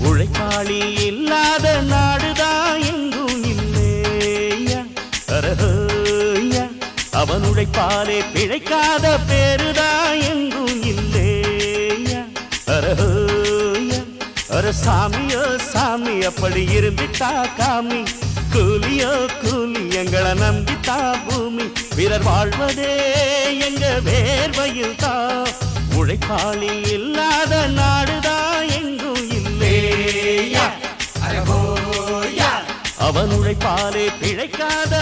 உழைப்பாளி இல்லாத நாடுதான் எங்கும் இல்லையா அரஹோயா அவன் உழைப்பாலே பிழைக்காத பேருதான் எங்கும் இல்லையா அரஹோயா அர சாமியோ சாமி அப்படி இருந்துட்டா காமி கூலியோ கூலி எங்களை நம்பித்தா பூமி பிறர் வாழ்வதே எங்க வேர்வையில் தான் உழைப்பாளி இல்லாத நாடுதான் எங்கும் இல்லையா அவன் உழைப்பாலே பிழைக்காத